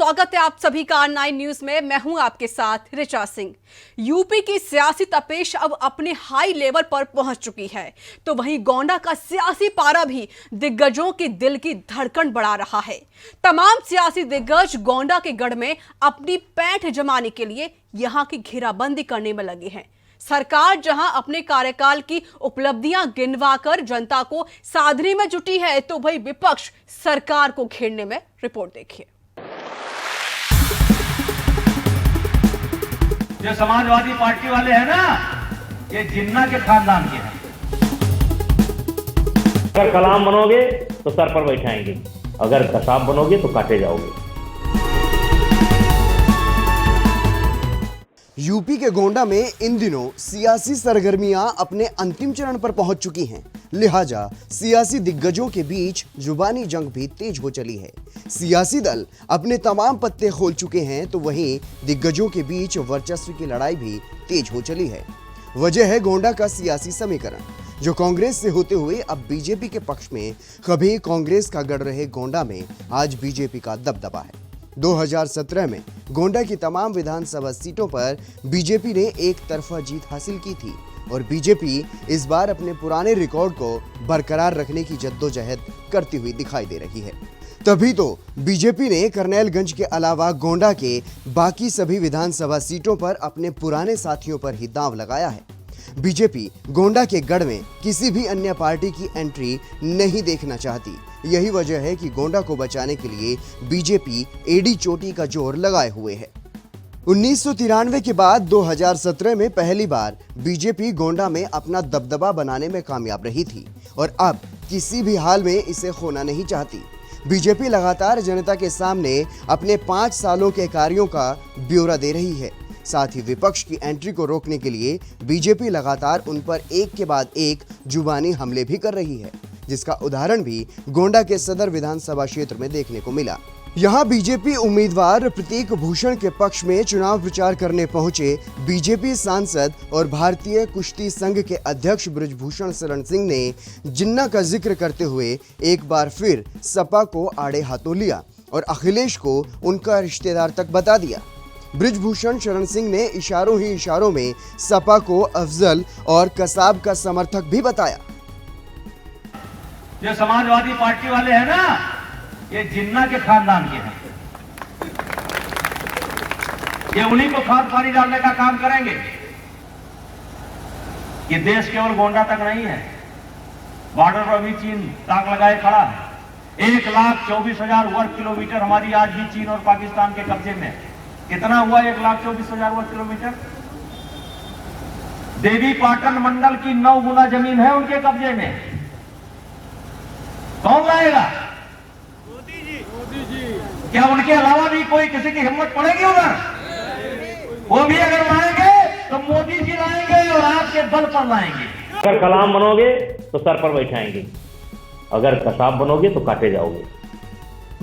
स्वागत है आप सभी का R9 न्यूज में। मैं हूं आपके साथ ऋचा सिंह। यूपी की सियासी तपेश अब अपने हाई लेवल पर पहुंच चुकी है, तो वहीं गोंडा का सियासी पारा भी दिग्गजों के दिल की धड़कन बढ़ा रहा है। तमाम सियासी दिग्गज गोंडा के गढ़ में अपनी पैठ जमाने के लिए यहां की घेराबंदी करने में लगे हैं। सरकार जहां अपने कार्यकाल की उपलब्धियां गिनवाकर जनता को साधने में जुटी है, तो वही विपक्ष सरकार को घेरने में। रिपोर्ट देखिए। जो समाजवादी पार्टी वाले हैं ना, ये जिन्ना के खानदान के हैं। अगर कलाम बनोगे तो सर पर बैठाएंगे, अगर कसाब बनोगे तो काटे जाओगे। यूपी के गोंडा में इन दिनों सियासी सरगर्मियां अपने अंतिम चरण पर पहुंच चुकी हैं। लिहाजा सियासी दिग्गजों के बीच जुबानी जंग भी तेज हो चली है। सियासी दल अपने तमाम पत्ते खोल चुके हैं, तो वहीं दिग्गजों के बीच वर्चस्व की लड़ाई भी तेज हो चली है। वजह है गोंडा का सियासी समीकरण, जो कांग्रेस से होते हुए अब बीजेपी के पक्ष में। कभी कांग्रेस का गढ़ रहे गोंडा में आज बीजेपी का दबदबा है। 2017 में गोंडा की तमाम विधानसभा सीटों पर बीजेपी ने एक तरफा जीत हासिल की थी और बीजेपी इस बार अपने पुराने रिकॉर्ड को बरकरार रखने की जद्दोजहद करती हुई दिखाई दे रही है। तभी तो बीजेपी ने करनैलगंज के अलावा गोंडा के बाकी सभी विधानसभा सीटों पर अपने पुराने साथियों पर ही दांव लगाया है। बीजेपी गोंडा के गढ़ में किसी भी अन्य पार्टी की एंट्री नहीं देखना चाहती। यही वजह है कि गोंडा को बचाने के लिए बीजेपी एड़ी चोटी का जोर लगाए हुए है। 1993 के बाद 2017 में पहली बार बीजेपी गोंडा में अपना दबदबा बनाने में कामयाब रही थी और अब किसी भी हाल में इसे खोना नहीं चाहती। बीजेपी लगातार जनता के सामने अपने 5 सालों के कार्यों का ब्यौरा दे रही है। साथ ही विपक्ष की एंट्री को रोकने के लिए बीजेपी लगातार उन पर एक के बाद एक जुबानी हमले भी कर रही है, जिसका उदाहरण भी गोंडा के सदर विधानसभा क्षेत्र में देखने को मिला। यहां बीजेपी उम्मीदवार प्रतीक भूषण के पक्ष में चुनाव प्रचार करने पहुंचे बीजेपी सांसद और भारतीय कुश्ती संघ के अध्यक्ष बृजभूषण शरण सिंह ने जिन्ना का जिक्र करते हुए एक बार फिर सपा को आड़े हाथों लिया और अखिलेश को उनका रिश्तेदार तक बता दिया। बृजभूषण शरण सिंह ने इशारों ही इशारों में सपा को अफजल और कसाब का समर्थक भी बताया। जो समाजवादी पार्टी वाले हैं ना, ये जिन्ना के खानदान के हैं। ये उन्हीं को खाद पानी डालने का काम करेंगे। ये देश केवल गोंडा तक नहीं है, बॉर्डर पर भी चीन ताक लगाए खड़ा है। 1,24,000 वर्ग किलोमीटर हमारी आज भी चीन और पाकिस्तान के कब्जे में। कितना हुआ 1,24,000 वर्ग किलोमीटर? देवी पाटन मंडल की 9 गुना जमीन है उनके कब्जे में। कौन लाएगा? मोदी जी। क्या उनके अलावा भी कोई किसी की हिम्मत पड़ेगी उधर? वो भी अगर लाएंगे तो मोदी जी लाएंगे और आपके बल पर लाएंगे। अगर कलाम बनोगे तो सर पर बैठाएंगे, अगर कसाब बनोगे तो काटे जाओगे।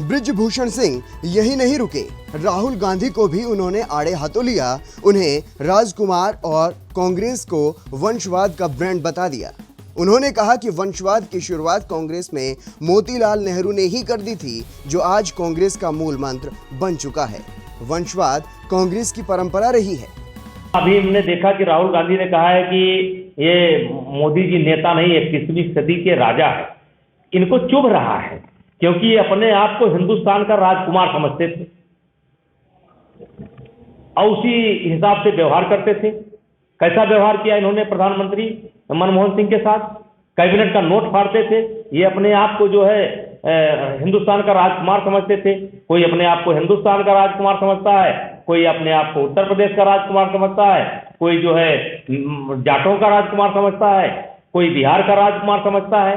बृजभूषण सिंह यही नहीं रुके, राहुल गांधी को भी उन्होंने आड़े हाथों लिया। उन्हें राजकुमार और कांग्रेस को वंशवाद का ब्रांड बता दिया। उन्होंने कहा कि वंशवाद की शुरुआत कांग्रेस में मोतीलाल नेहरू ने ही कर दी थी, जो आज कांग्रेस का मूल मंत्र बन चुका है। वंशवाद कांग्रेस की परंपरा रही है। अभी हमने देखा कि राहुल गांधी ने कहा है कि ये मोदी जी नेता नहीं है, 21वीं सदी के राजा है। इनको चुभ रहा है क्योंकि ये अपने आप को हिंदुस्तान का राजकुमार समझते थे और उसी हिसाब से व्यवहार करते थे। कैसा व्यवहार किया इन्होंने प्रधानमंत्री मनमोहन सिंह के साथ? कैबिनेट का नोट फाड़ते थे। ये अपने आप को जो है हिंदुस्तान का राजकुमार समझते थे। कोई अपने आप को हिंदुस्तान का राजकुमार समझता है, कोई अपने आप को उत्तर प्रदेश का राजकुमार समझता है, कोई जो है जाटों का राजकुमार समझता है, कोई बिहार का राजकुमार समझता है।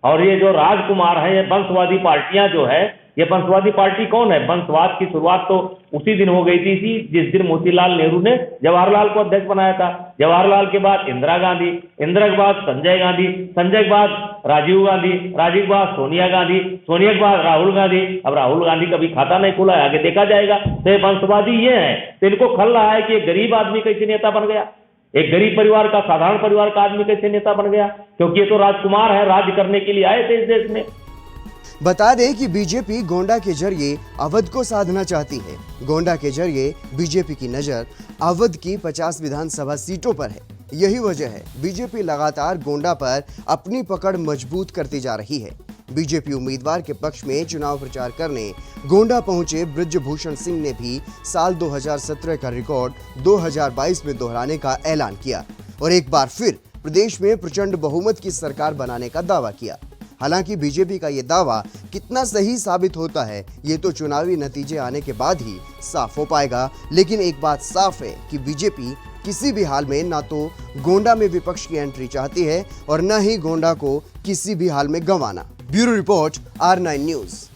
और ये जो राजकुमार है, ये वंशवादी पार्टियां जो है, ये वंशवादी पार्टी कौन है? वंशवाद की शुरुआत तो उसी दिन हो गई थी जिस दिन मोतीलाल नेहरू ने जवाहरलाल को अध्यक्ष बनाया था। जवाहरलाल के बाद इंदिरा गांधी, इंदिरा के बाद संजय गांधी, संजय के बाद राजीव गांधी, राजीव के बाद सोनिया गांधी, सोनिया के बाद राहुल गांधी। अब राहुल गांधी कभी खाता नहीं खुला है, आगे देखा जाएगा। तो ये वंशवादी ये है। तो इनको खल रहा है कि एक गरीब आदमी कैसे नेता बन गया, एक गरीब परिवार का, साधारण परिवार का आदमी कैसे नेता बन गया, क्योंकि ये तो राजकुमार है, राज्य करने के लिए आए थे इस देश में। बता दें कि बीजेपी गोंडा के जरिए अवध को साधना चाहती है। गोंडा के जरिए बीजेपी की नजर अवध की 50 विधानसभा सीटों पर है। यही वजह है बीजेपी लगातार गोंडा पर अपनी पकड़ मजबूत करती जा रही है। बीजेपी उम्मीदवार के पक्ष में चुनाव प्रचार करने गोंडा पहुंचे बृजभूषण सिंह ने भी साल 2017 का रिकॉर्ड 2022 में दोहराने का ऐलान किया और एक बार फिर प्रदेश में प्रचंड बहुमत की सरकार बनाने का दावा किया। हालांकि बीजेपी का ये दावा कितना सही साबित होता है ये तो चुनावी नतीजे आने के बाद ही साफ हो पाएगा, लेकिन एक बात साफ है कि बीजेपी किसी भी हाल में ना तो गोंडा में विपक्ष की एंट्री चाहती है और न ही गोंडा को किसी भी हाल में गंवाना। Bureau report R9 news.